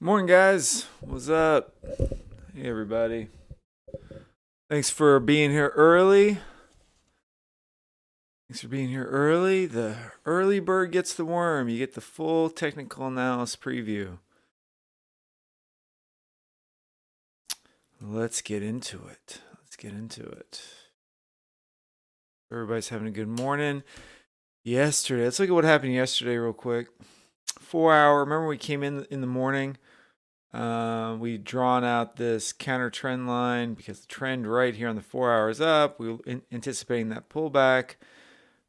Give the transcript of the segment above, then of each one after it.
Morning, guys. What's up? Hey, everybody. Thanks for being here early. The early bird gets the worm. You get the full technical analysis preview. Let's get into it. Everybody's having a good morning. Yesterday, let's look at what happened yesterday real quick. 4 hour. Remember we came in the morning. We drawn out this counter trend line because the trend right here on the 4 hour is up. We were anticipating that pullback,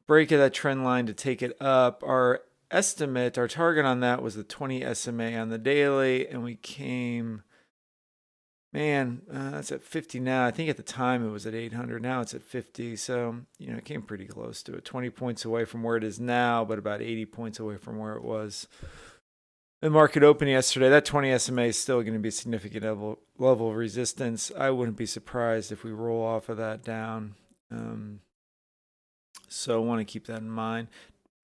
break of that trend line to take it up. Our target on that was the 20 SMA on the daily, and we came, that's at 50 now. I think at the time it was at 800. Now it's at 50. So, it came pretty close to it. 20 points away from where it is now, but about 80 points away from where it was. The market open yesterday, that 20 SMA is still going to be a significant level of resistance. I wouldn't be surprised if we roll off of that down. So I want to keep that in mind.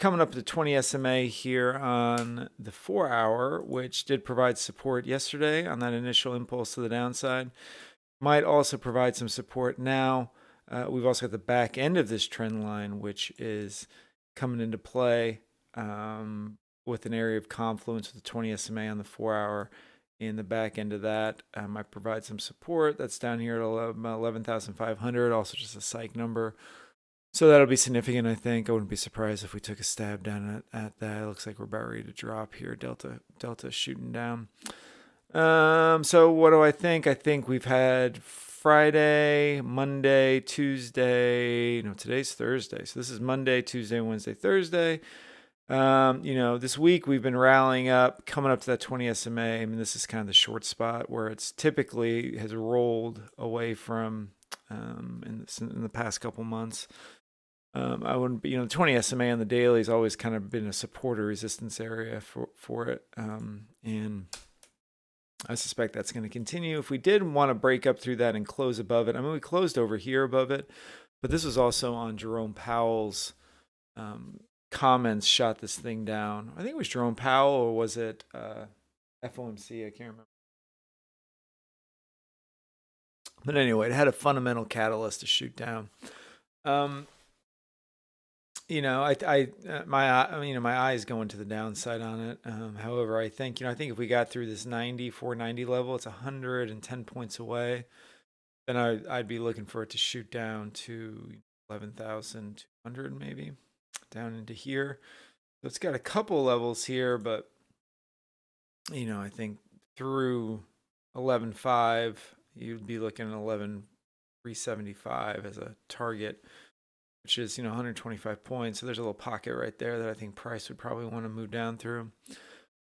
Coming up to 20 SMA here on the 4 hour, which did provide support yesterday on that initial impulse to the downside. Might also provide some support now. We've also got the back end of this trend line, which is coming into play. With an area of confluence with the 20 SMA on the 4 hour. In the back end of that, might provide some support. That's down here at 11,500, also just a psych number. So that'll be significant, I think. I wouldn't be surprised if we took a stab down at that. It looks like we're about ready to drop here. Delta shooting down. So what do I think? I think we've had Friday, Monday, Tuesday. No, today's Thursday. So this is Monday, Tuesday, Wednesday, Thursday. This week we've been rallying up, coming up to that 20 SMA. I mean, this is kind of the short spot where it's typically has rolled away from in the past couple months. I wouldn't be, the 20 SMA on the daily has always kind of been a support or resistance area for it. And I suspect that's going to continue. If we did want to break up through that and close above it, I mean, we closed over here above it, but this was also on Jerome Powell's comments shot this thing down. I think it was Jerome Powell, or was it FOMC? I can't remember. But anyway, it had a fundamental catalyst to shoot down. My eyes going to the downside on it. However, I think if we got through this 490 level, it's 110 points away. Then I'd be looking for it to shoot down to 11,200 maybe. Down into here. So it's got a couple levels here, but I think through 11.5, you'd be looking at 11,375 as a target, which is 125 points. So there's a little pocket right there that I think price would probably want to move down through.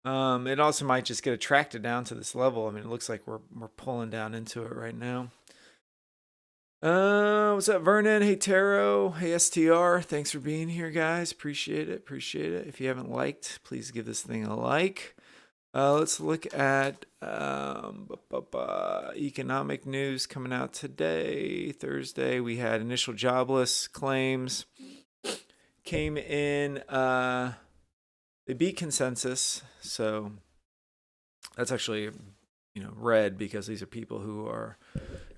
It also might just get attracted down to this level. I mean, it looks like we're pulling down into it right now. What's up, Vernon? Hey, Taro. Hey, STR. Thanks for being here, guys. Appreciate it. If you haven't liked, please give this thing a like. Let's look at economic news coming out today, Thursday. We had initial jobless claims came in. They beat consensus, so that's actually red because these are people who are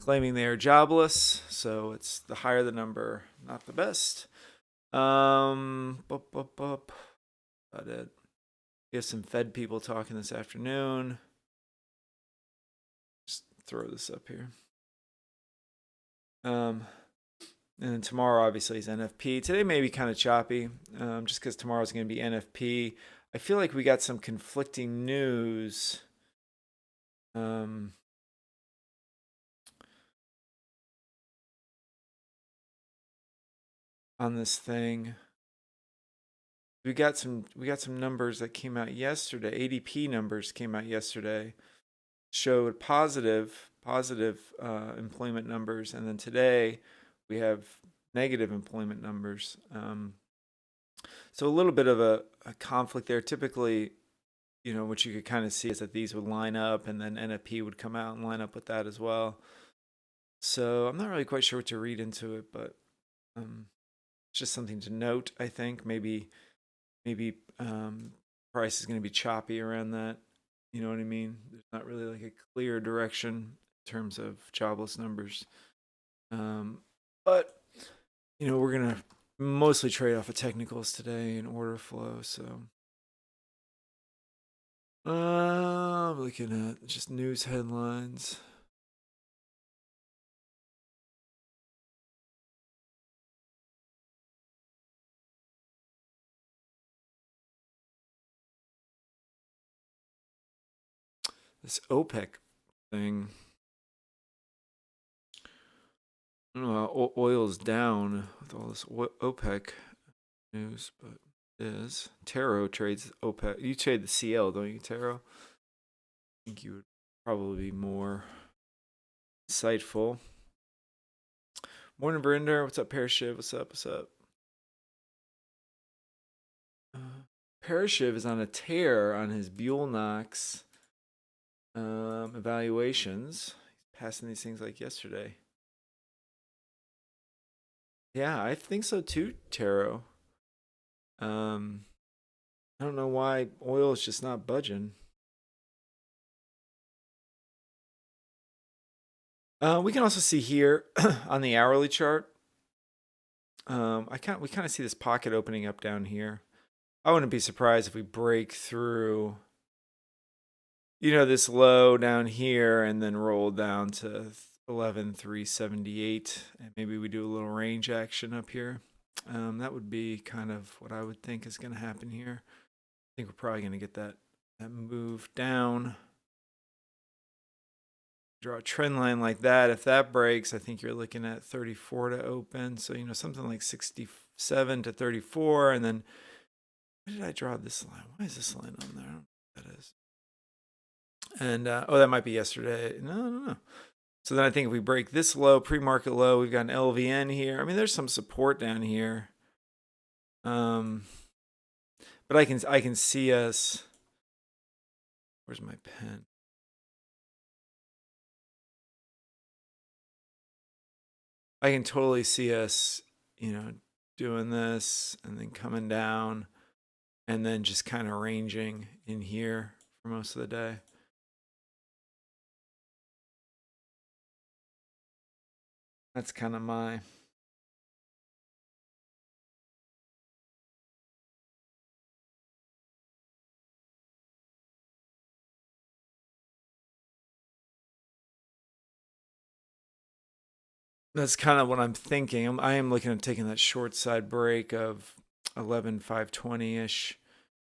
claiming they are jobless. So it's the higher the number, not the best. About it. We have some Fed people talking this afternoon. Just throw this up here. And then tomorrow, obviously, is NFP. Today may be kind of choppy, just because tomorrow's going to be NFP. I feel like we got some conflicting news. On this thing, we got some numbers that came out yesterday. ADP numbers came out yesterday, showed positive employment numbers, and then today we have negative employment numbers. So a little bit of a conflict there. Typically, what you could kind of see is that these would line up, and then NFP would come out and line up with that as well. So I'm not really quite sure what to read into it, but it's just something to note. I think maybe price is going to be choppy around that You know what I mean? There's not really like a clear direction in terms of jobless numbers. But we're gonna mostly trade off of technicals today and order flow. So I'm looking at just news headlines. This OPEC thing. I don't know. Oil's down with all this OPEC news, but it is. Taro trades OPEC. You trade the CL, don't you, Taro? I think you would probably be more insightful. Morning, Verinder. What's up, Parashiv? What's up? What's up? Parashiv is on a tear on his Buell-Knox evaluations. He's passing these things like yesterday. Yeah, I think so too, Taro. I don't know why oil is just not budging. We can also see here on the hourly chart. We kind of see this pocket opening up down here. I wouldn't be surprised if we break through, this low down here and then roll down to 11,378, and maybe we do a little range action up here. That would be kind of what I would think is going to happen here. I think we're probably going to get that move down. Draw a trend line like that. If that breaks, I think you're looking at 34 to open. So, something like 67 to 34. And then, where did I draw this line? Why is this line on there? I don't know what that is. And, that might be yesterday. No. So then I think if we break this low, pre-market low, we've got an LVN here. I mean, there's some support down here. But I can see us. Where's my pen? I can totally see us, doing this and then coming down and then just kind of ranging in here for most of the day. That's kind of my. That's kind of what I'm thinking. I am looking at taking that short side break of 11,520-ish.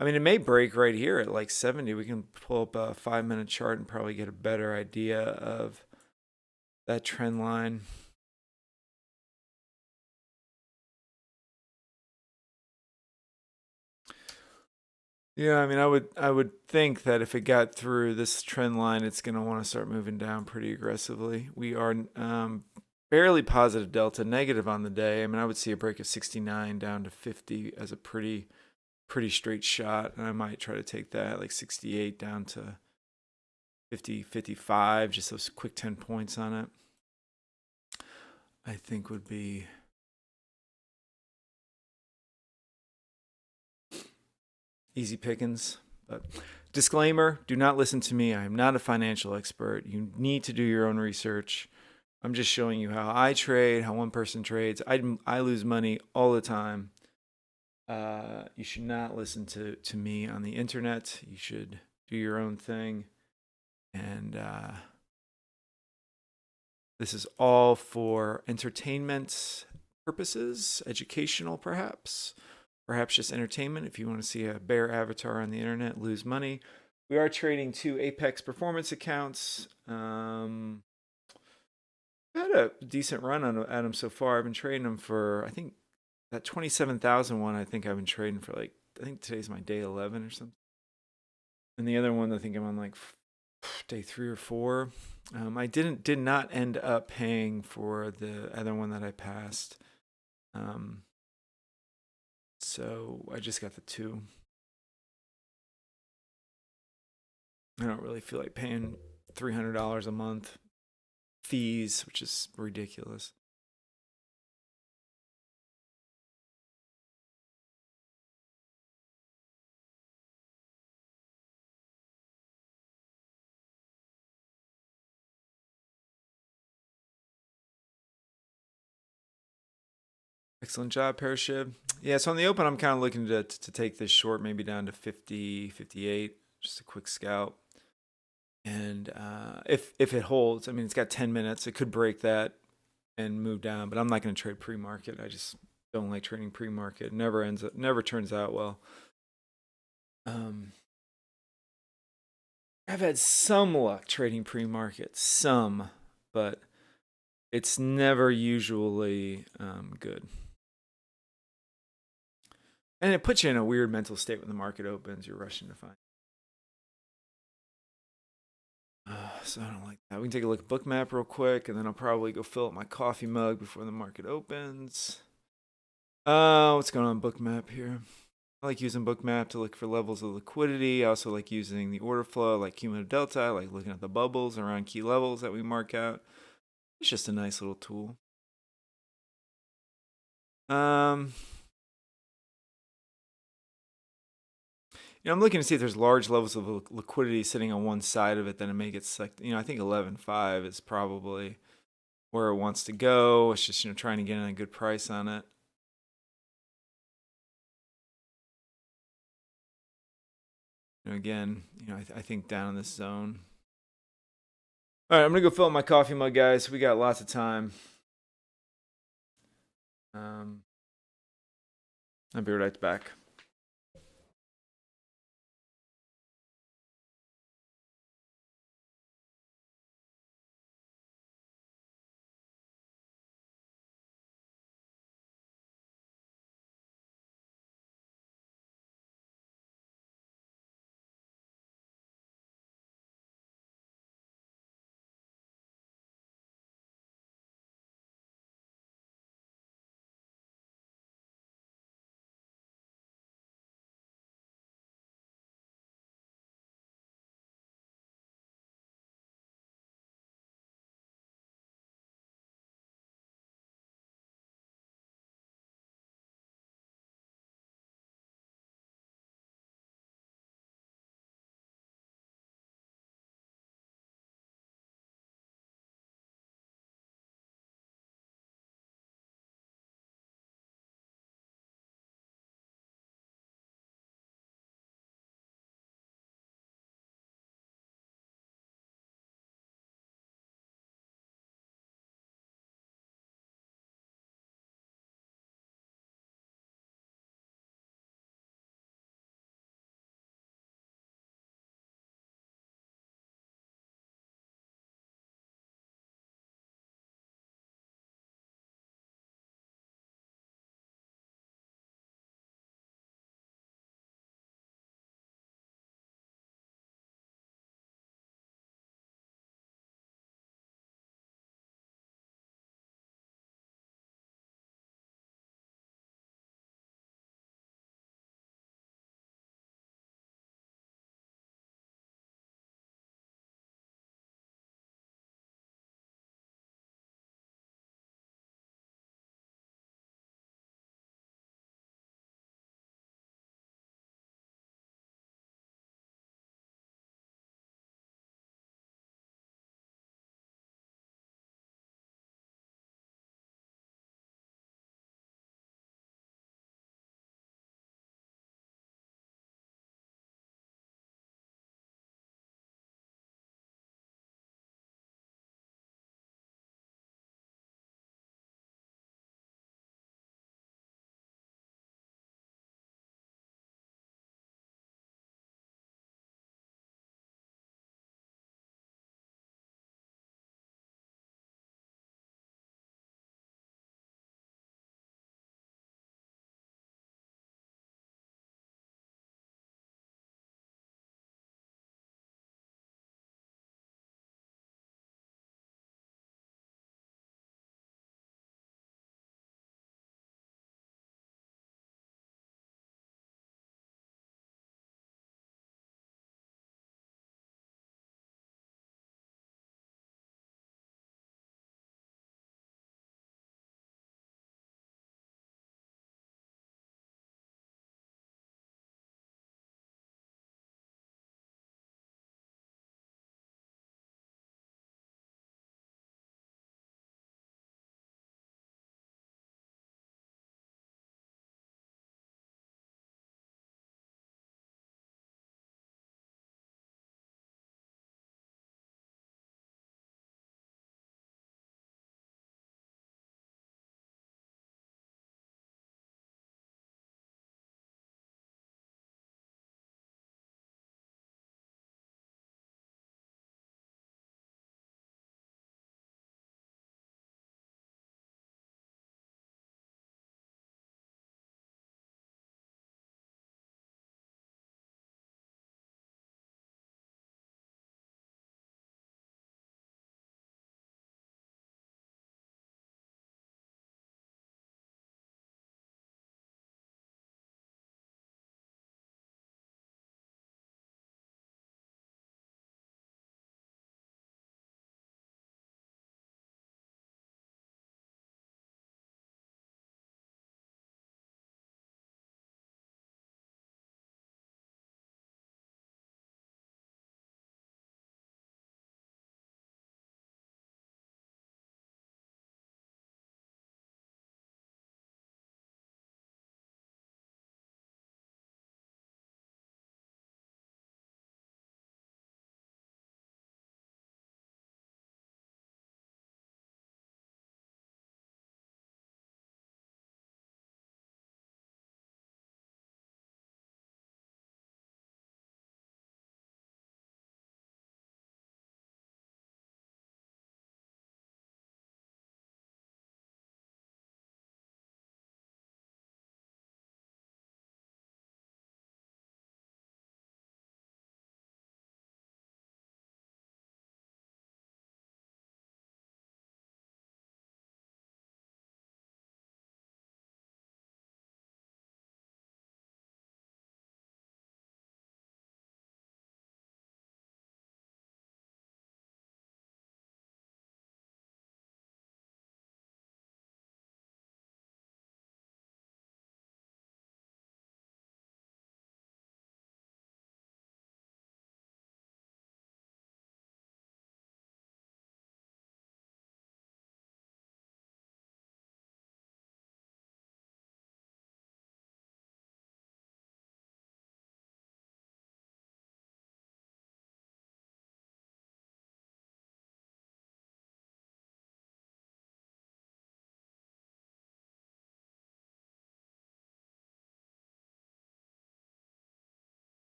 I mean, it may break right here at like 70. We can pull up a 5-minute chart and probably get a better idea of that trend line. Yeah, I mean, I would think that if it got through this trend line, it's going to want to start moving down pretty aggressively. We are barely positive delta, negative on the day. I mean, I would see a break of 69 down to 50 as a pretty straight shot, and I might try to take that like 68 down to 50, 55, just those quick 10 points on it. I think would be easy pickings. But disclaimer, do not listen to me. I am not a financial expert. You need to do your own research. I'm just showing you how I trade, how one person trades. I lose money all the time. You should not listen to me on the internet. You should do your own thing. And this is all for entertainment purposes, educational perhaps just entertainment. If you want to see a bear avatar on the internet lose money, we are trading 2 Apex performance accounts. I've had a decent run at them so far. I've been trading them for, I think, that 27,000 one. I think I've been trading for I think today's my day 11 or something. And the other one, I think I'm on like day 3 or 4. I did not end up paying for the other one that I passed. So I just got the 2. I don't really feel like paying $300 a month fees, which is ridiculous. Excellent job, Parashib. Yeah, so on the open, I'm kind of looking to take this short, maybe down to 50, 58, just a quick scalp. And if it holds, I mean, it's got 10 minutes. It could break that and move down, but I'm not going to trade pre-market. I just don't like trading pre-market. It never turns out well. I've had some luck trading pre-market, but it's never usually good. And it puts you in a weird mental state when the market opens. You're rushing to find. So I don't like that. We can take a look at Bookmap real quick, and then I'll probably go fill up my coffee mug before the market opens. What's going on Bookmap here? I like using Bookmap to look for levels of liquidity. I also like using the order flow, like Cumulative Delta. I like looking at the bubbles around key levels that we mark out. It's just a nice little tool. I'm looking to see if there's large levels of liquidity sitting on one side of it. Then it may get sucked. I think 11.5 is probably where it wants to go. It's just trying to get in a good price on it. Again, I think down in this zone. All right, I'm gonna go fill up my coffee mug, guys. We got lots of time. I'll be right back.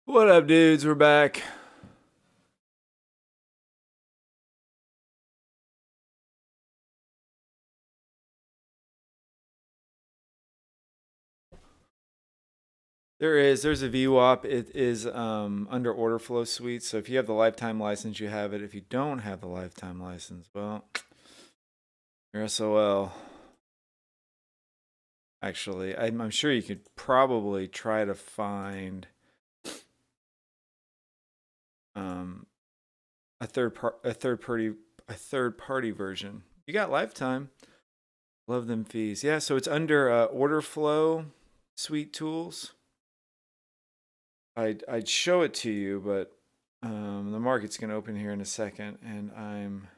What up, dudes? We're back. There's a VWAP. It is under order flow suite. So if you have the lifetime license, you have it. If you don't have the lifetime license, well, you're SOL. Actually, I'm sure you could probably try to find um, a third party version. You got lifetime. Love them fees. Yeah, so it's under order flow suite tools. I'd show it to you, but the market's going to open here in a second, and I'm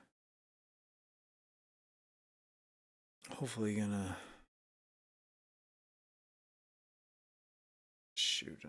hopefully going to shoot.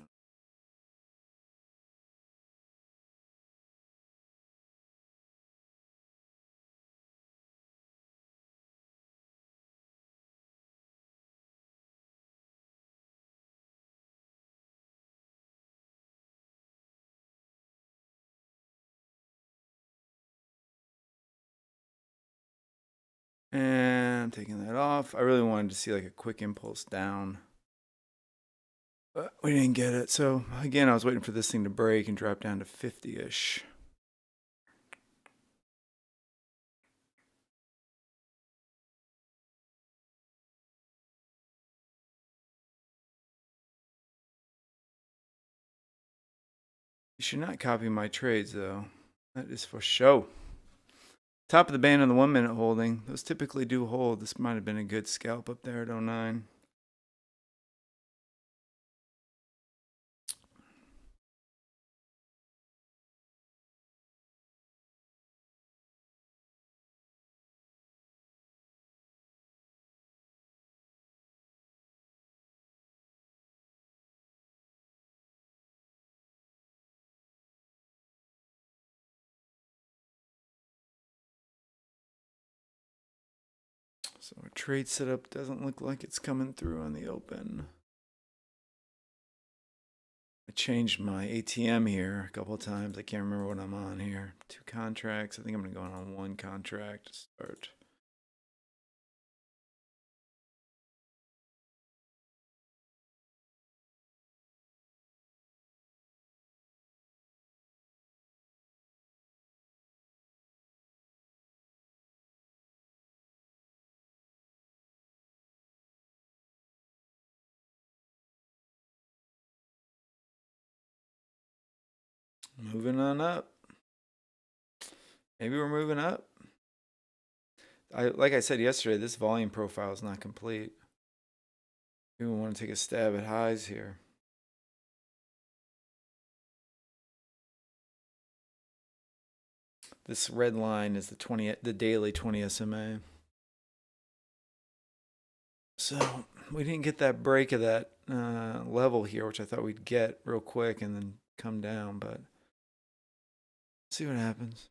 And I'm taking that off. I really wanted to see like a quick impulse down, but we didn't get it. So again, I was waiting for this thing to break and drop down to 50-ish. You should not copy my trades though. That is for show. Top of the band on the 1 minute holding. Those typically do hold. This might have been a good scalp up there at 09. So our trade setup doesn't look like it's coming through on the open. I changed my ATM here a couple of times. I can't remember what I'm on here. 2 contracts. I think I'm going to go on 1 contract to start. Moving on up. Maybe we're moving up. Like I said yesterday, this volume profile is not complete. We want to take a stab at highs here. This red line is the daily 20 SMA. So we didn't get that break of that level here, which I thought we'd get real quick and then come down, but see what happens.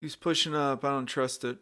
He's pushing up. I don't trust it.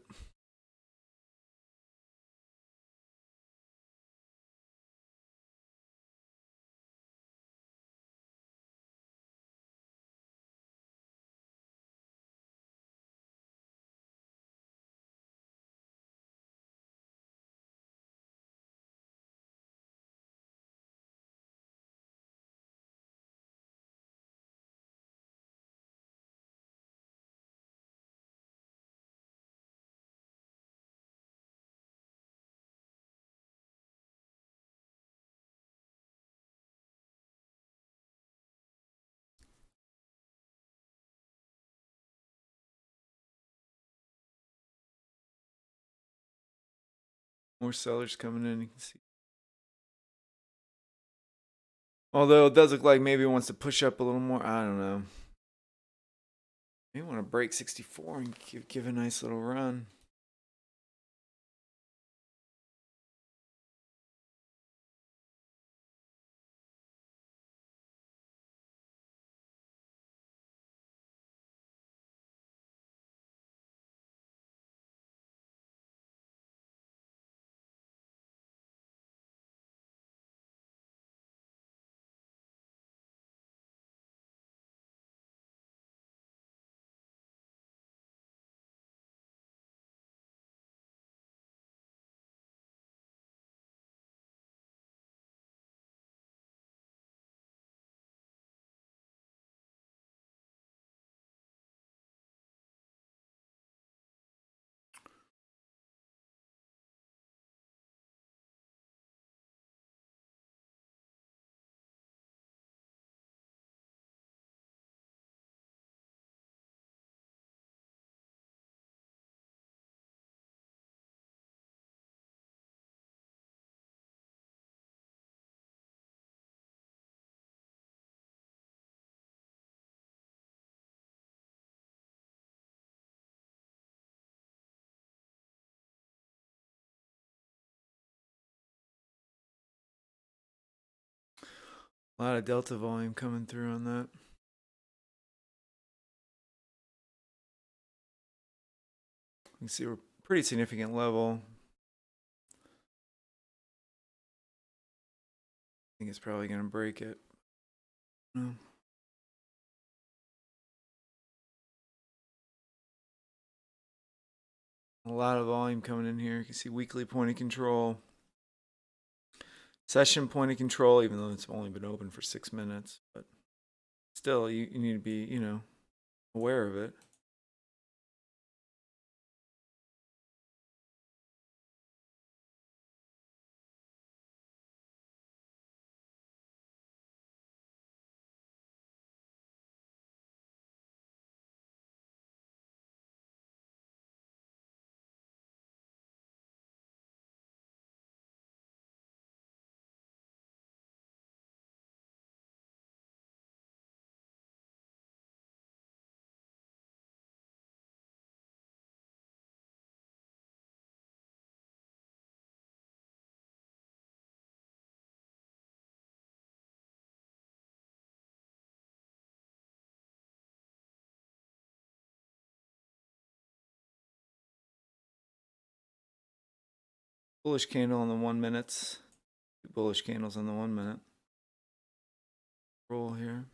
More sellers coming in. You can see. Although it does look like maybe it wants to push up a little more. I don't know. Maybe want to break 64 and give a nice little run. A lot of delta volume coming through on that. You can see we're pretty significant level. I think it's probably going to break it. No. A lot of volume coming in here. You can see weekly point of control. Session point of control, even though it's only been open for 6 minutes. But still, you need to be, aware of it. Bullish candle on the 1 minutes. Bullish candles on the 1 minute. Roll here.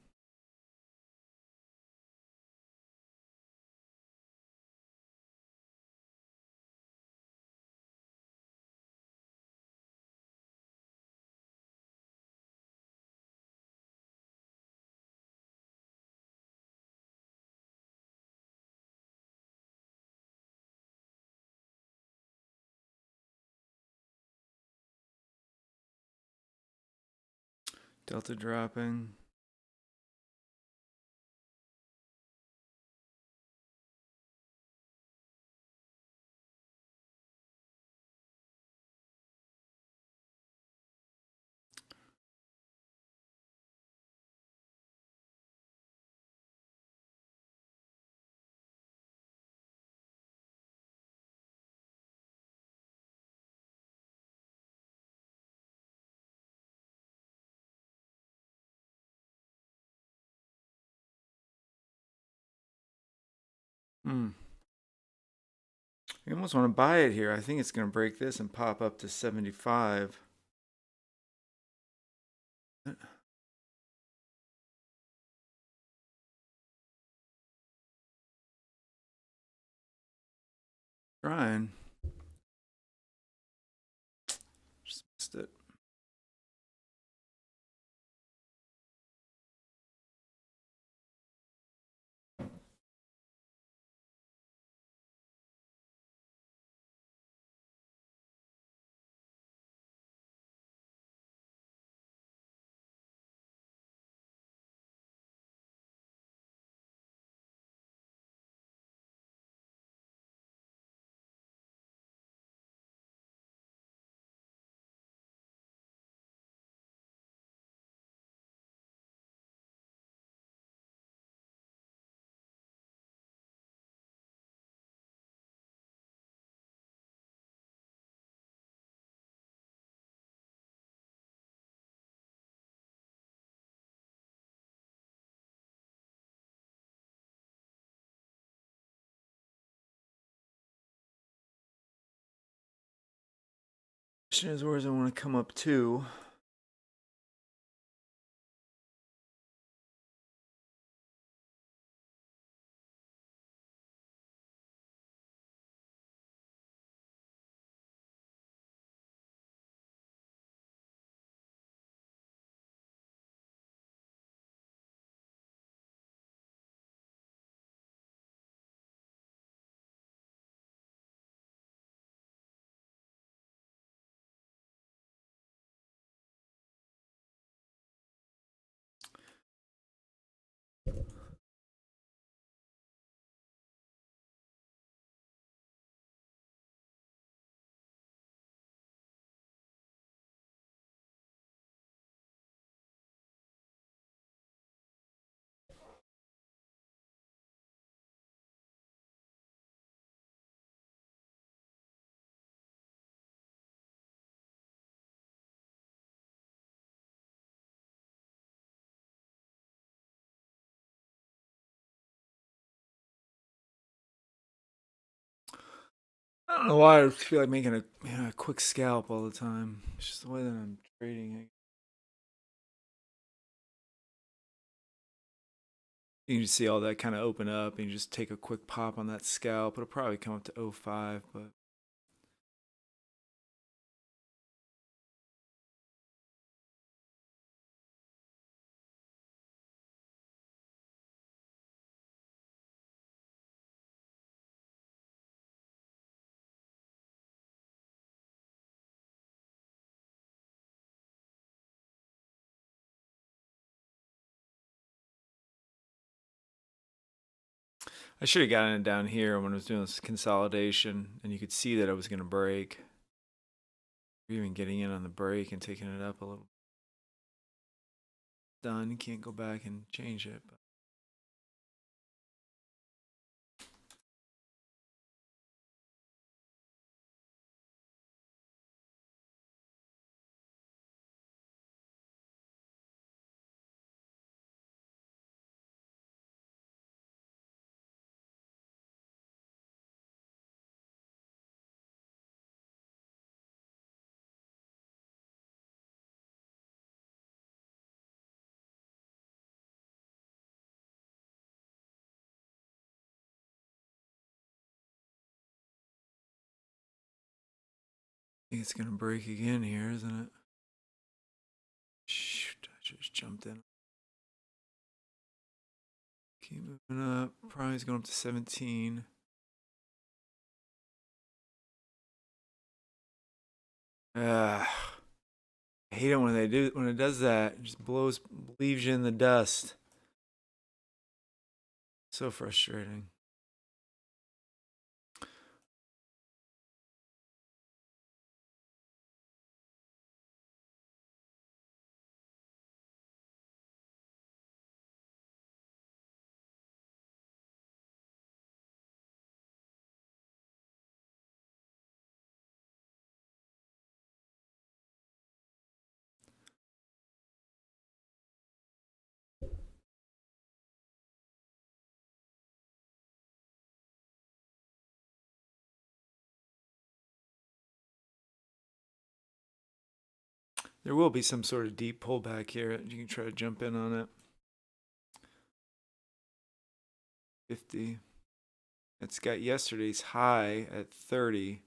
Delta dropping. You almost want to buy it here. I think it's going to break this and pop up to 75. Trying. Just missed it. Question is, where does it want to come up to? I don't know why I feel like making a quick scalp all the time. It's just the way that I'm trading. You can just see all that kind of open up and you just take a quick pop on that scalp. It'll probably come up to 05, but I should have gotten it down here when I was doing this consolidation and you could see that it was going to break. Even getting in on the break and taking it up a little. Done. You can't go back and change it. But I think it's going to break again here, isn't it? Shoot, I just jumped in. Keep moving up. Price going up to 17. I hate it when it does that. It just leaves you in the dust. So frustrating. There will be some sort of deep pullback here. You can try to jump in on it. 50. It's got yesterday's high at 30.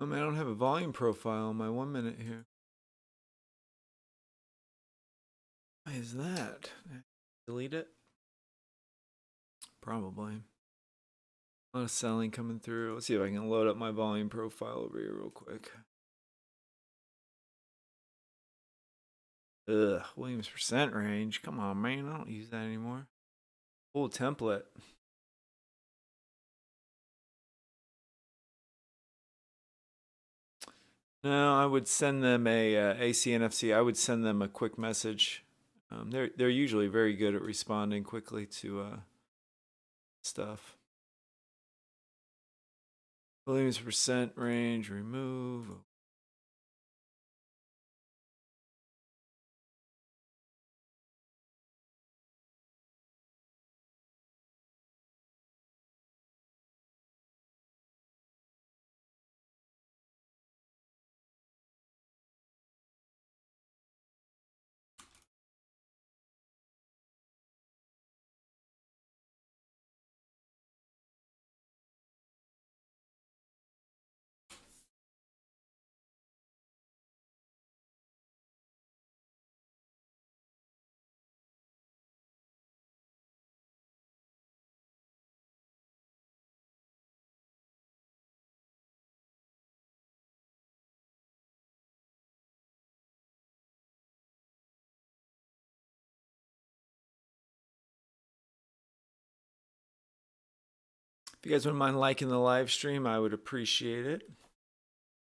I mean, I don't have a volume profile on my 1 minute here. Why is that? Delete it? Probably. A lot of selling coming through. Let's see if I can load up my volume profile over here real quick. Ugh, Williams percent range. Come on, man. I don't use that anymore. Full template. No, I would send them a ACNFC. I would send them a quick message. They're usually very good at responding quickly to stuff. Williams percent range, remove. If you guys wouldn't mind liking the live stream, I would appreciate it.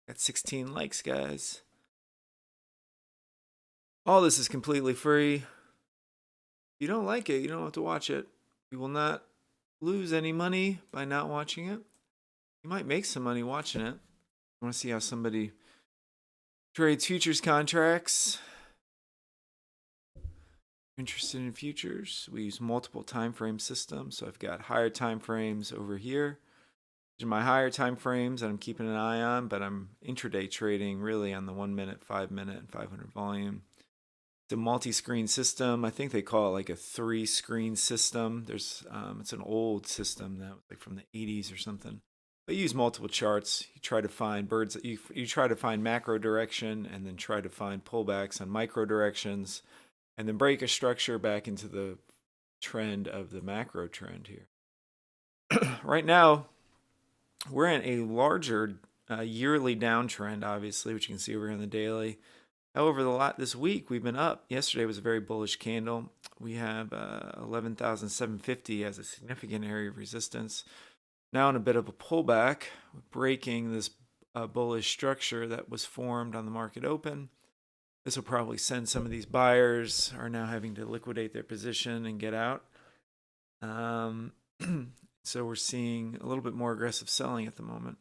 Got 16 likes, guys. All this is completely free. If you don't like it, you don't have to watch it. You will not lose any money by not watching it. You might make some money watching it. I want to see how somebody trades futures contracts. Interested in futures? We use multiple time frame systems. So I've got higher time frames over here. These are my higher time frames that I'm keeping an eye on, but I'm intraday trading really on the 1 minute, 5 minute, and 500 volume. It's a multi-screen system. I think they call it like a 3-screen system. There's it's an old system that was like from the 80s or something. But you use multiple charts. You try to find birds. You try to find macro direction and then try to find pullbacks on micro directions, and then break a structure back into the trend of the macro trend here. Right now, we're in a larger yearly downtrend, obviously, which you can see over here on the daily. However, this week we've been up. Yesterday was a very bullish candle. We have 11,750 as a significant area of resistance. Now in a bit of a pullback, breaking this bullish structure that was formed on the market open. This will probably send some of these buyers are now having to liquidate their position and get out. So we're seeing a little bit more aggressive selling at the moment.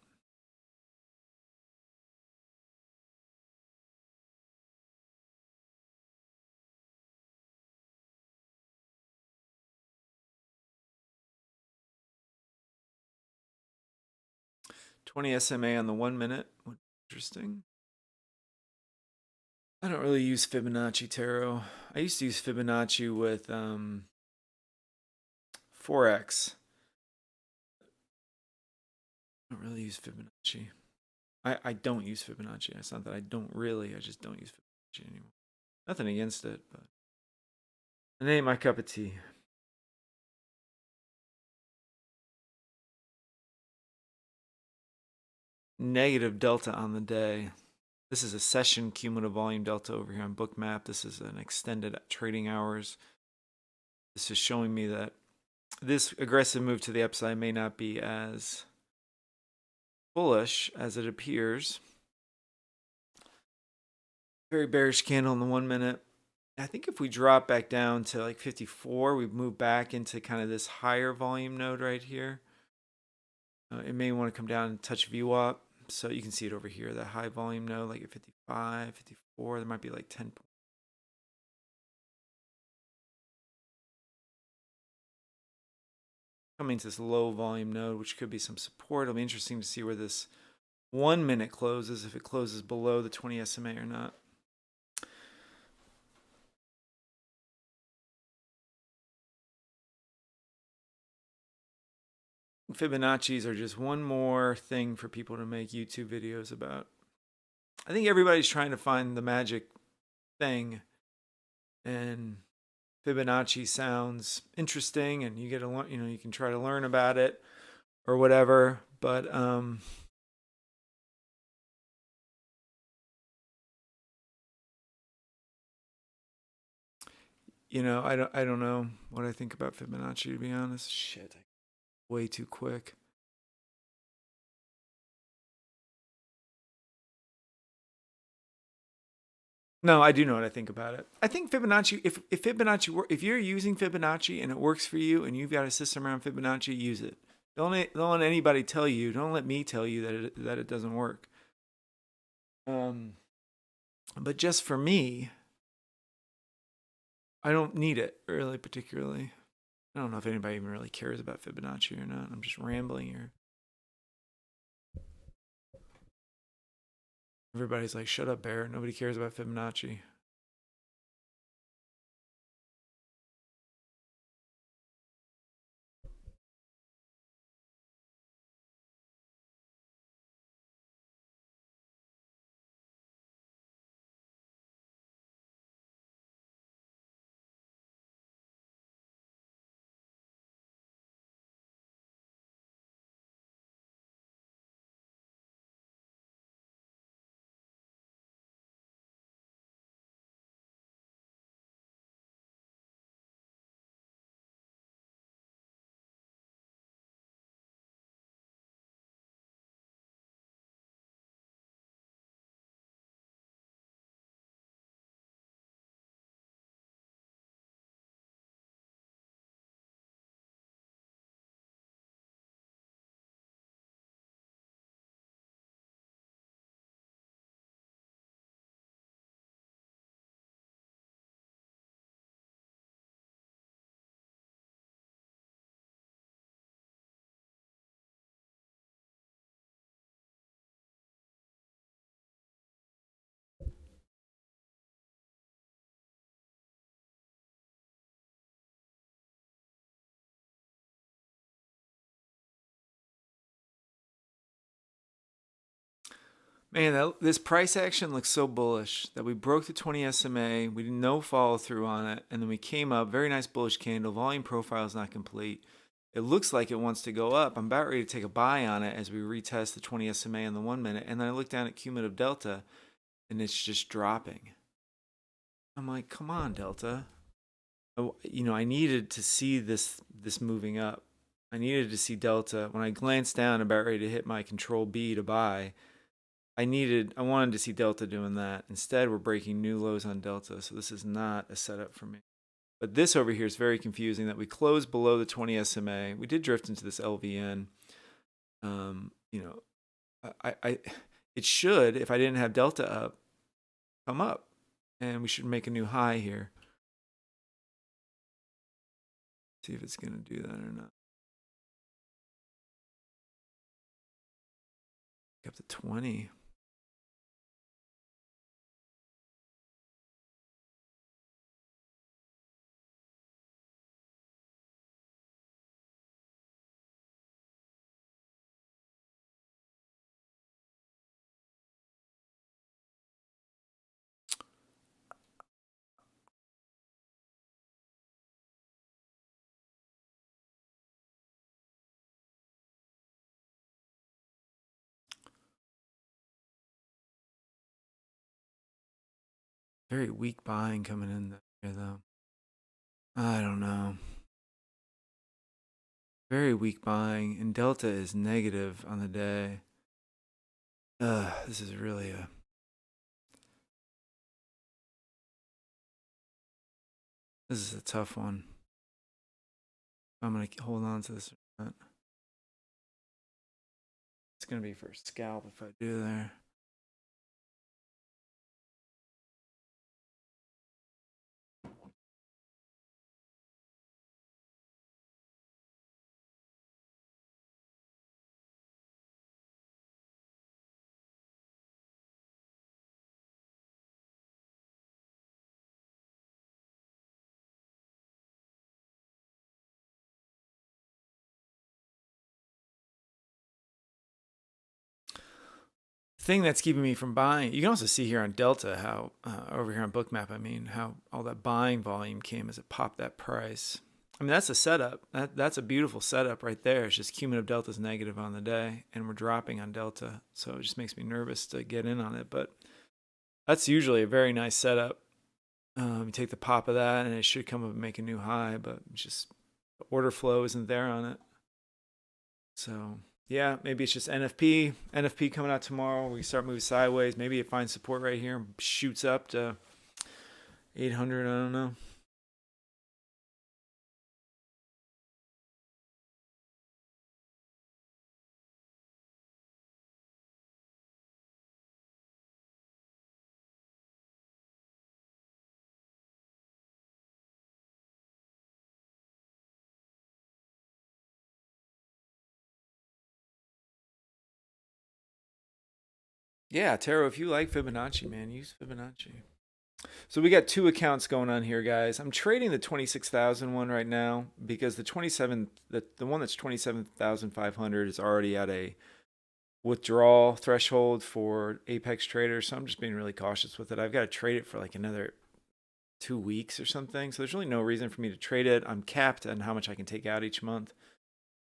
$20 SMA on the 1 minute. Interesting. I don't really use Fibonacci tarot. I used to use Fibonacci with Forex. I don't really use Fibonacci. I don't use Fibonacci. It's not that I don't really. I just don't use Fibonacci anymore. Nothing against it, but it ain't my cup of tea. Negative delta on the day. This is a session cumulative volume delta over here on Bookmap. This is an extended trading hours. This is showing me that this aggressive move to the upside may not be as bullish as it appears. Very bearish candle in the 1 minute. I think if we drop back down to like 54, we move back into kind of this higher volume node right here. It may want to come down and touch VWAP. So you can see it over here, that high volume node, like at 55, 54. There might be like 10 coming to this low volume node, which could be some support. It'll be interesting to see where this 1 minute closes, if it closes below the 20 SMA or not. Fibonacci's are just one more thing for people to make YouTube videos about. I think everybody's trying to find the magic thing, and Fibonacci sounds interesting, and you get to learn, you can try to learn about it or whatever, but I don't know what I think about Fibonacci, to be honest. Shit, way too quick. No, I do know what I think about it. I think Fibonacci, if Fibonacci, if you're using Fibonacci and it works for you, and you've got a system around Fibonacci, use it. Don't let anybody tell you. Don't let me tell you that it doesn't work. But just for me, I don't need it really particularly. I don't know if anybody even really cares about Fibonacci or not. I'm just rambling here. Everybody's like, "Shut up, Bear. Nobody cares about Fibonacci." Man, this price action looks so bullish that we broke the 20 SMA. We did no follow through on it. And then we came up, very nice bullish candle. Volume profile is not complete. It looks like it wants to go up. I'm about ready to take a buy on it as we retest the 20 SMA in the 1 minute. And then I look down at Cumulative Delta and it's just dropping. I'm like, come on, Delta. I needed to see this moving up. I needed to see Delta. When I glanced down, about ready to hit my Control B to buy, I wanted to see Delta doing that. Instead, we're breaking new lows on Delta, so this is not a setup for me. But this over here is very confusing that we closed below the 20 SMA. We did drift into this LVN. You know, it should, if I didn't have Delta up, come up, and we should make a new high here. See if it's going to do that or not. Up to 20. Very weak buying coming in there, though. I don't know. Very weak buying, and Delta is negative on the day. This is really this is a tough one. I'm gonna hold on to this. It's gonna be for a scalp if I do there. Thing that's keeping me from buying. You can also see here on Delta how over here on Bookmap, I mean, how all that buying volume came as it popped that price. I mean, that's a setup. That's a beautiful setup right there. It's just cumulative delta's negative on the day, and we're dropping on Delta, so it just makes me nervous to get in on it. But that's usually a very nice setup. You take the pop of that, and it should come up and make a new high, but just the order flow isn't there on it. So yeah, maybe it's just NFP. NFP coming out tomorrow. We start moving sideways. Maybe it finds support right here and shoots up to 800. I don't know. Yeah, Taro, if you like Fibonacci, man, use Fibonacci. So we got two accounts going on here, guys. I'm trading the 26,000 one right now because the one that's 27,500 is already at a withdrawal threshold for Apex traders. So I'm just being really cautious with it. I've got to trade it for like another 2 weeks or something. So there's really no reason for me to trade it. I'm capped on how much I can take out each month.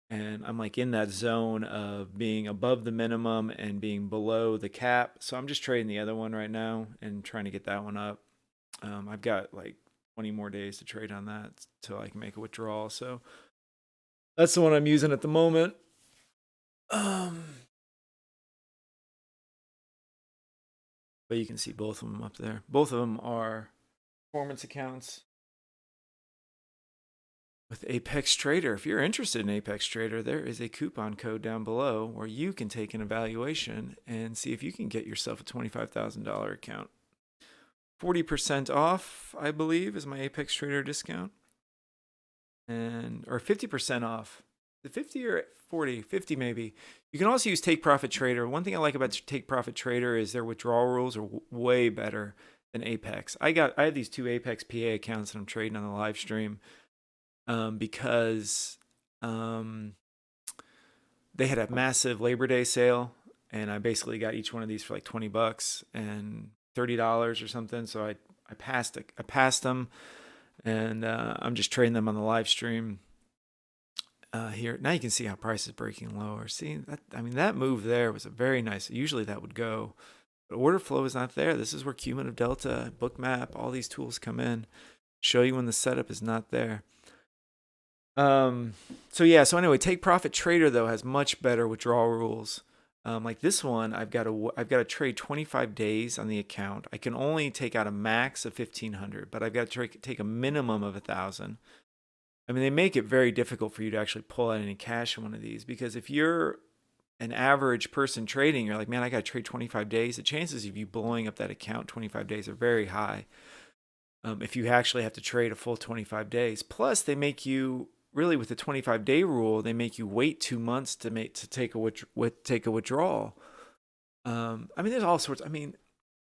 And I'm like in that zone of being above the minimum and being below the cap. So I'm just trading the other one right now and trying to get that one up. I've got like 20 more days to trade on that till I can make a withdrawal. So that's the one I'm using at the moment. But you can see both of them up there. Both of them are performance accounts with Apex Trader. If you're interested in Apex Trader, there is a coupon code down below where you can take an evaluation and see if you can get yourself a $25,000 account. 40% off, I believe, is my Apex Trader discount. Or 50% off. The 50 or 40? 50 maybe. You can also use Take Profit Trader. One thing I like about Take Profit Trader is their withdrawal rules are way better than Apex. I have these two Apex PA accounts that I'm trading on the live stream because they had a massive Labor Day sale, and I basically got each one of these for like $20 and $30 or something. So I passed them, and I'm just trading them on the live stream. Here now you can see how price is breaking lower. See that? I mean, that move there was a very nice. Usually that would go, but order flow is not there. This is where Cumulative Delta, Bookmap, all these tools come in, show you when the setup is not there. So yeah, so anyway, Take Profit Trader though has much better withdrawal rules. Like this one, I've got to trade 25 days on the account. I can only take out a max of 1,500, but I've got to take a minimum of 1,000. I mean, they make it very difficult for you to actually pull out any cash in one of these because if you're an average person trading, you're like, man, I got to trade 25 days. The chances of you blowing up that account 25 days are very high. If you actually have to trade a full 25 days, plus they make you really with the 25-day rule, they make you wait 2 months to take a withdrawal. I mean, there's all sorts. I mean,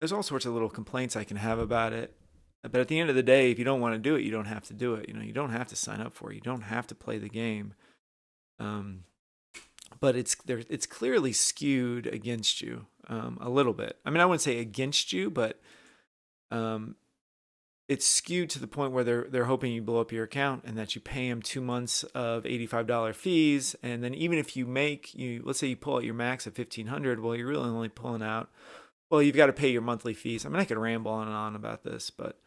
there's all sorts of little complaints I can have about it. But at the end of the day, if you don't want to do it, you don't have to do it. You know, you don't have to sign up for it. You don't have to play the game. But it's clearly skewed against you a little bit. I mean, I wouldn't say against you, but it's skewed to the point where they're hoping you blow up your account and that you pay them 2 months of $85 fees, and then even if let's say you pull out your max of $1,500, well, you're really only pulling out. Well, you've got to pay your monthly fees. I mean, I could ramble on and on about this, but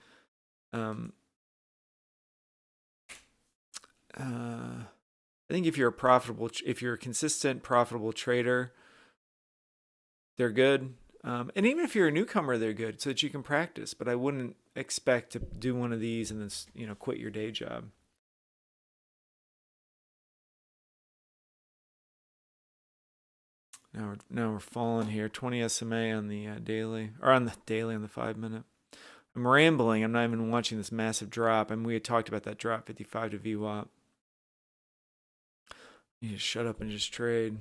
I think if you're a consistent, profitable trader, they're good. And even if you're a newcomer, they're good so that you can practice. But I wouldn't expect to do one of these and then, quit your day job. Now we're falling here. 20 SMA on the daily, or on the 5 minute. I'm rambling. I'm not even watching this massive drop. And we had talked about that drop 55 to VWAP. You just shut up and just trade.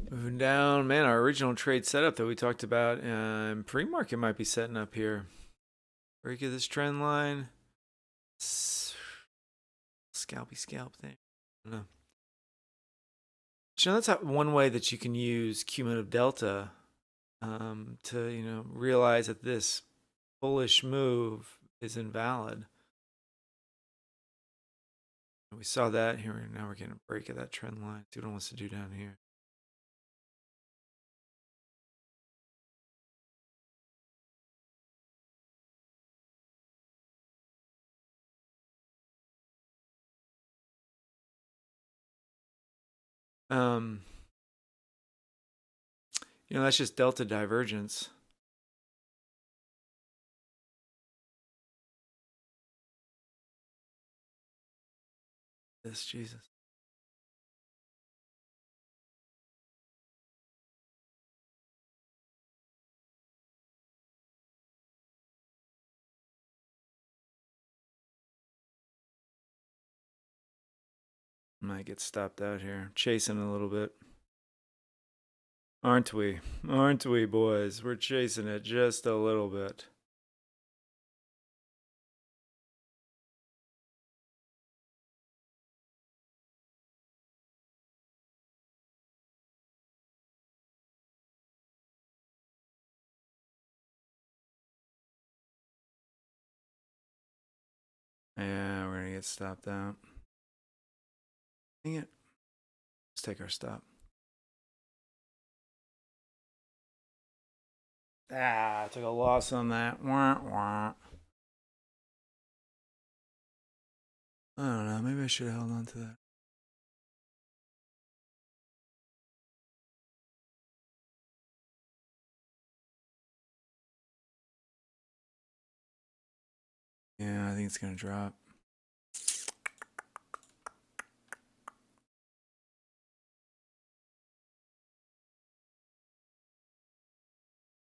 Moving down, man. Our original trade setup that we talked about, pre-market might be setting up here. Break of this trend line. Scalpy scalp thing. I don't know. That's one way that you can use cumulative delta to realize that this bullish move is invalid. We saw that here. Now we're getting a break of that trend line. See what it wants to do down here. That's just delta divergence. This Jesus. Might get stopped out here. Chasing a little bit. Aren't we? Aren't we, boys? We're chasing it just a little bit. Yeah, we're gonna get stopped out. Dang it. Let's take our stop. I took a loss on that. Wah, wah. I don't know. Maybe I should have held on to that. Yeah, I think it's gonna drop.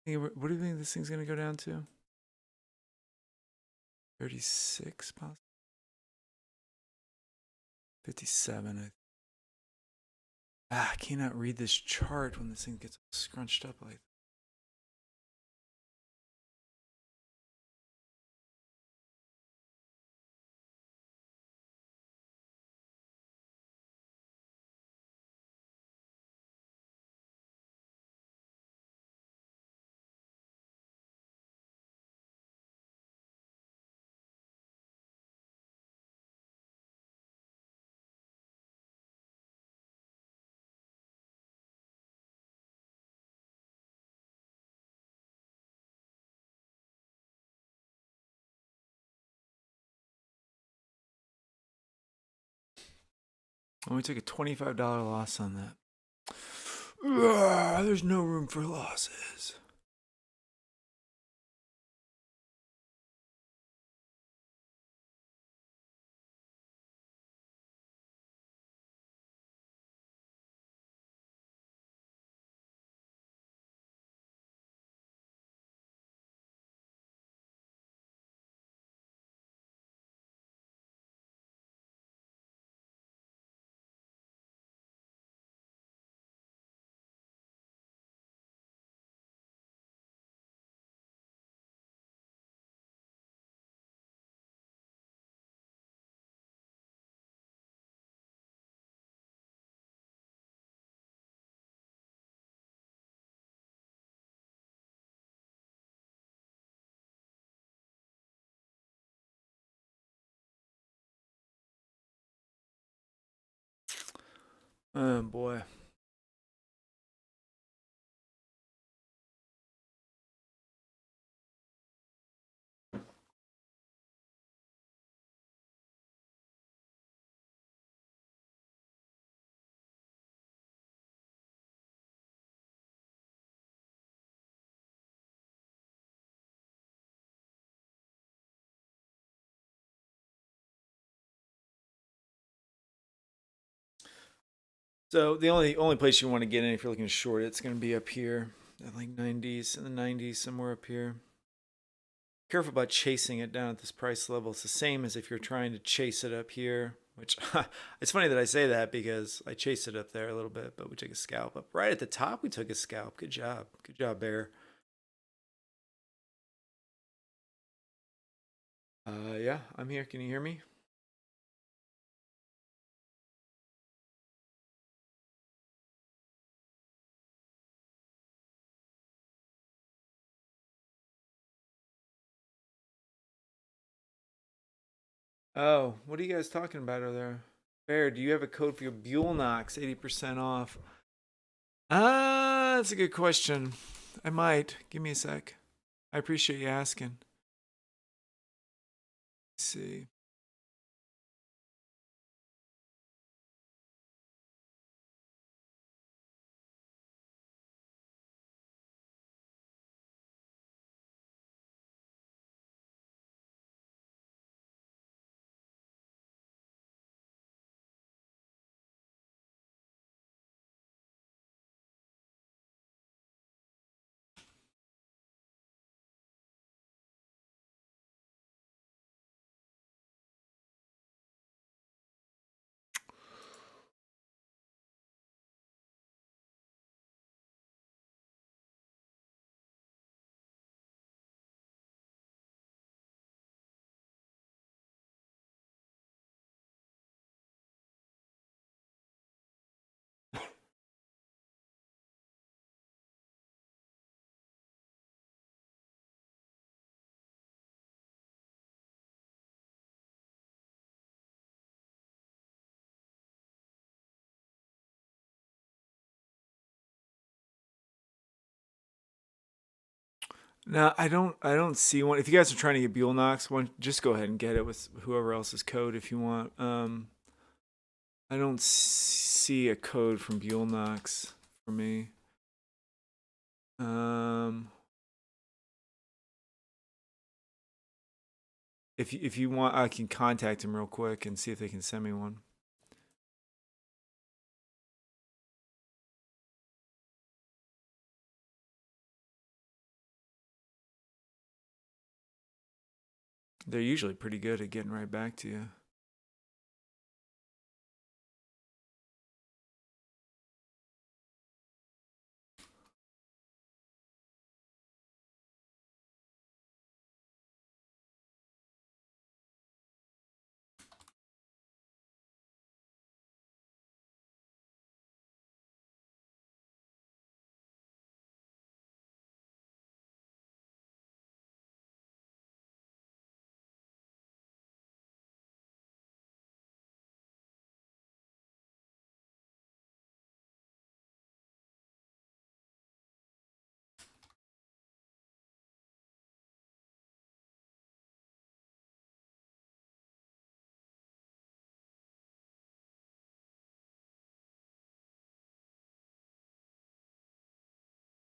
What do you think this thing's gonna go down to? 36, possibly. 57. I cannot read this chart when this thing gets scrunched up like that. And we took a $25 loss on that. Ugh, there's no room for losses. Oh boy. So the only place you want to get in if you're looking to short it's going to be up here at like 90s, in the 90s, somewhere up here. Careful about chasing it down at this price level. It's the same as if you're trying to chase it up here, which it's funny that I say that because I chased it up there a little bit, but we took a scalp up right at the top. We took a scalp. Good job. Good job, Bear. Yeah, I'm here. Can you hear me? Oh, what are you guys talking about over there? Bear, do you have a code for your Buell Knox, 80% off? That's a good question. I might. Give me a sec. I appreciate you asking. Let's see. No, I don't see one. If you guys are trying to get Buell Knox one, just go ahead and get it with whoever else's code if you want. I don't see a code from Buell Knox for me. Um, if you want, I can contact him real quick and see if they can send me one. They're usually pretty good at getting right back to you.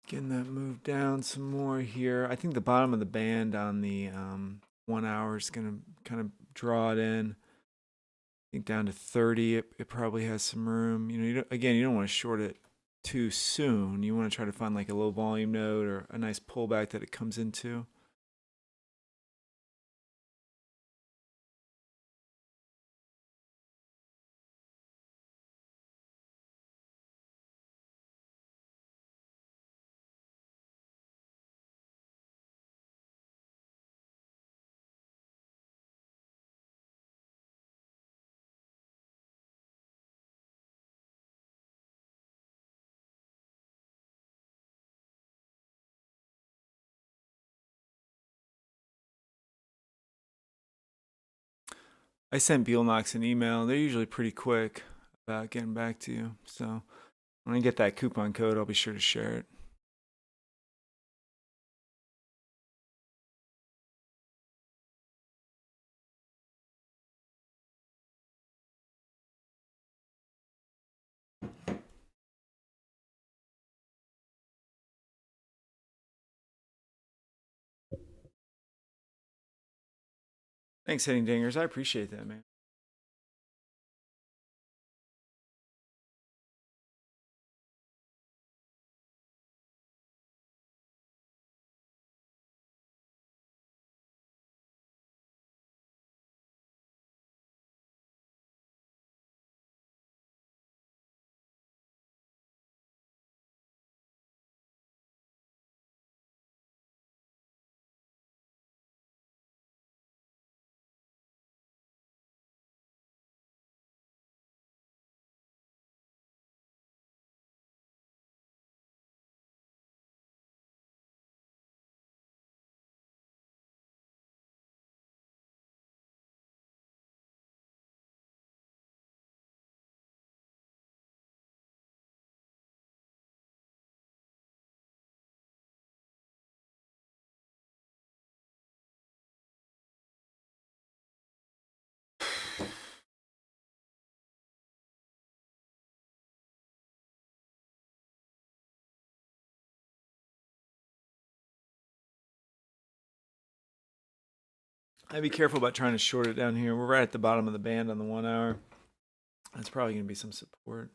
Getting that move down some more here. I think the bottom of the band on the 1 hour is going to kind of draw it in. I think down to 30, it probably has some room. Again, you don't want to short it too soon. You want to try to find like a low volume node or a nice pullback that it comes into. I sent Beelnox an email. They're usually pretty quick about getting back to you. So when I get that coupon code, I'll be sure to share it. Thanks, Hitting Dingers. I appreciate that, man. I'd be careful about trying to short it down here. We're right at the bottom of the band on the 1 hour. That's probably going to be some support.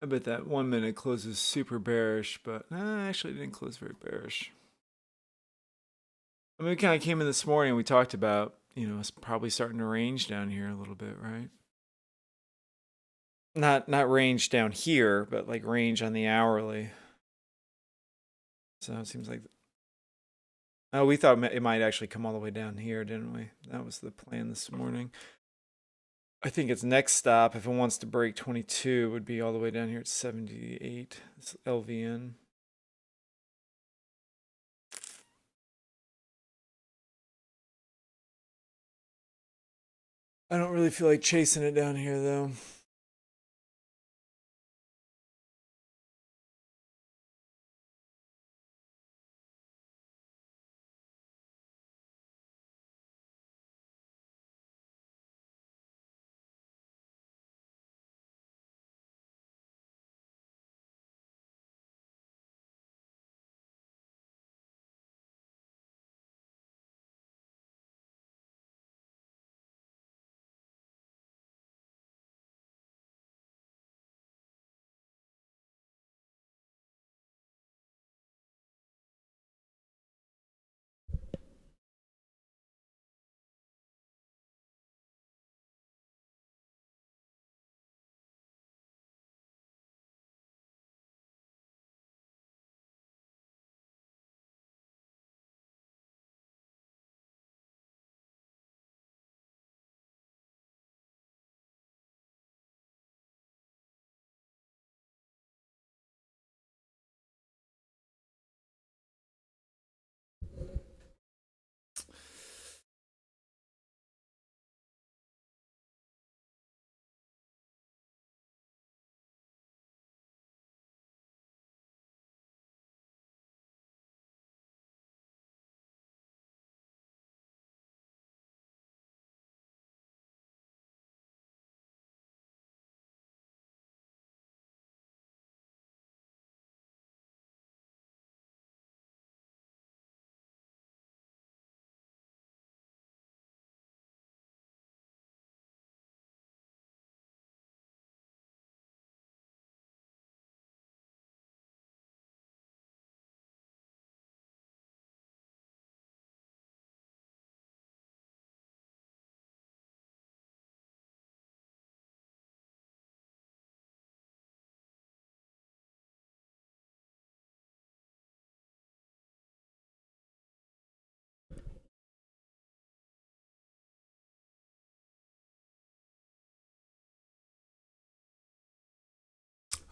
I bet that 1 minute closes super bearish, but actually it didn't close very bearish. I mean, we kind of came in this morning. We talked about, it's probably starting to range down here a little bit, right? Not range down here, but like range on the hourly. So it seems like, oh, we thought it might actually come all the way down here, didn't we? That was the plan this morning. I think its next stop, if it wants to break 22, would be all the way down here at 78. It's LVN. I don't really feel like chasing it down here though.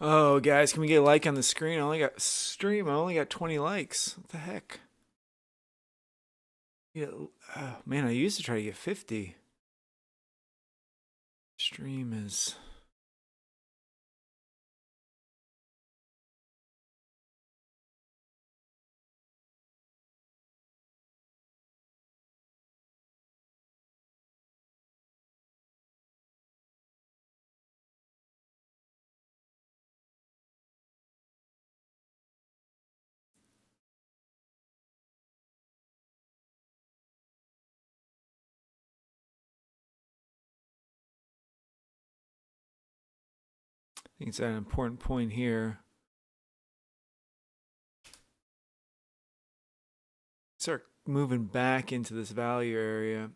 Oh, guys, can we get a like on the screen? I only got stream. I only got 20 likes. What the heck? Yeah, oh, man, I used to try to get 50. Stream is. I think it's an important point here. Start moving back into this value area.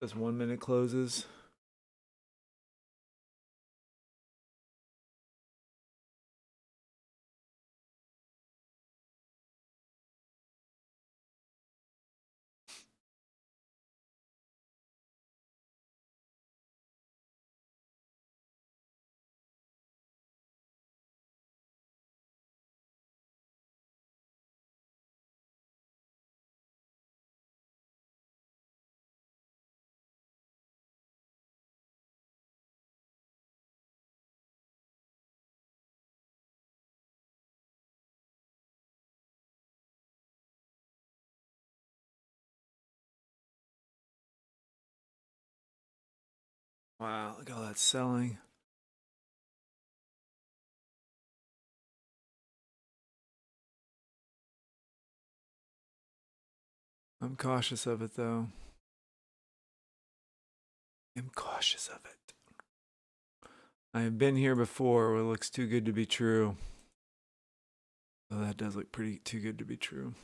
As 1 minute closes. Wow, look at all that selling. I'm cautious of it though. I'm cautious of it. I've been here before where it looks too good to be true. Oh, that does look pretty too good to be true.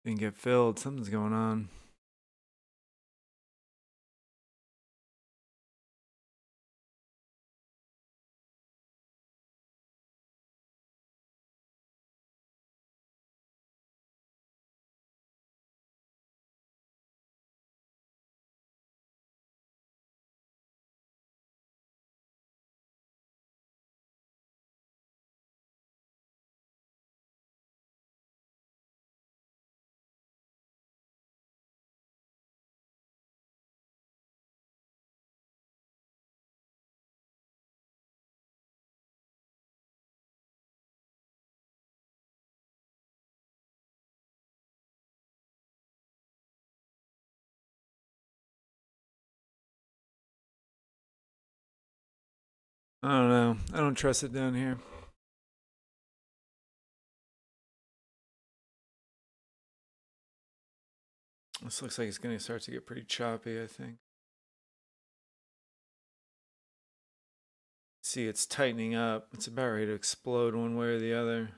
Didn't get filled. Something's going on. I don't know. I don't trust it down here. This looks like it's going to start to get pretty choppy, I think. See, it's tightening up. It's about ready to explode one way or the other.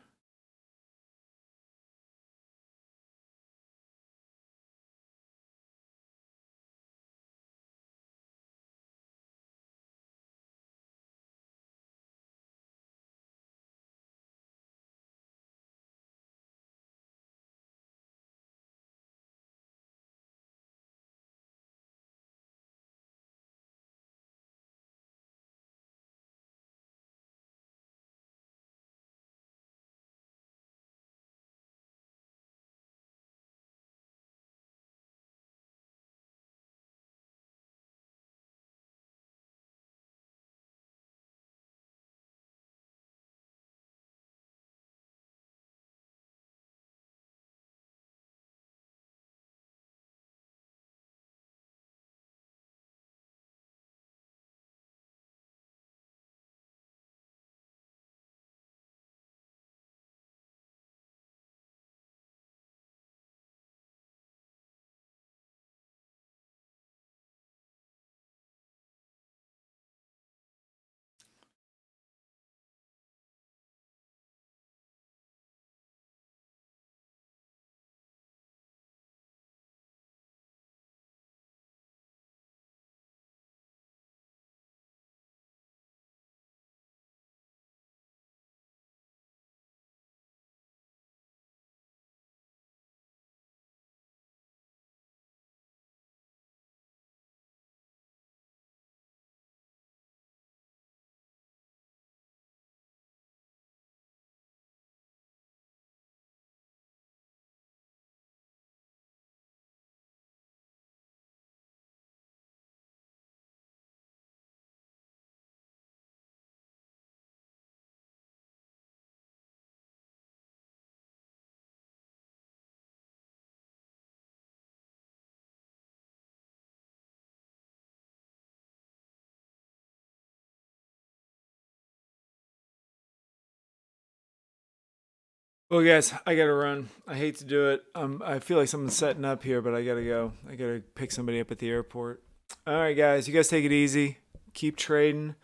Well, guys, I gotta run. I hate to do it. I feel like someone's setting up here, but I gotta go. I gotta pick somebody up at the airport. All right, guys, you guys take it easy. Keep trading.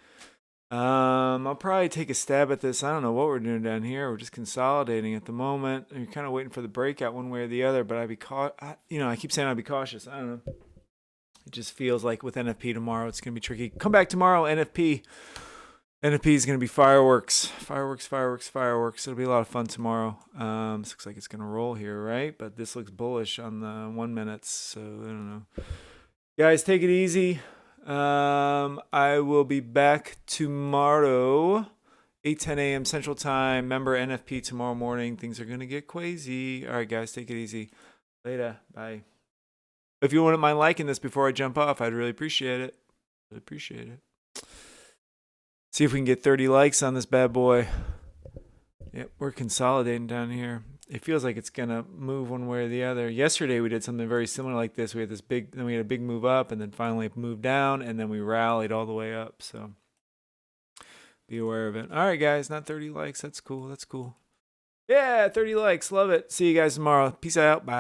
I'll probably take a stab at this. I don't know what we're doing down here. We're just consolidating at the moment. You're kind of waiting for the breakout one way or the other. But I keep saying I'd be cautious. I don't know. It just feels like with NFP tomorrow, it's gonna be tricky. Come back tomorrow, NFP. NFP is going to be fireworks. It'll be a lot of fun tomorrow. This looks like it's going to roll here, right? But this looks bullish on the 1 minutes, so I don't know. Guys, take it easy. I will be back tomorrow, 8:10 a.m. Central Time. Remember, NFP tomorrow morning. Things are going to get crazy. All right, guys, take it easy. Later. Bye. If you wouldn't mind liking this before I jump off, I'd really appreciate it. See if we can get 30 likes on this bad boy. Yep, we're consolidating down here. It feels like it's gonna move one way or the other. Yesterday we did something very similar like this. We had a big move up, and then finally it moved down, and then we rallied all the way up. So be aware of it. All right, guys, not 30 likes. That's cool. Yeah, 30 likes. Love it. See you guys tomorrow. Peace out. Bye.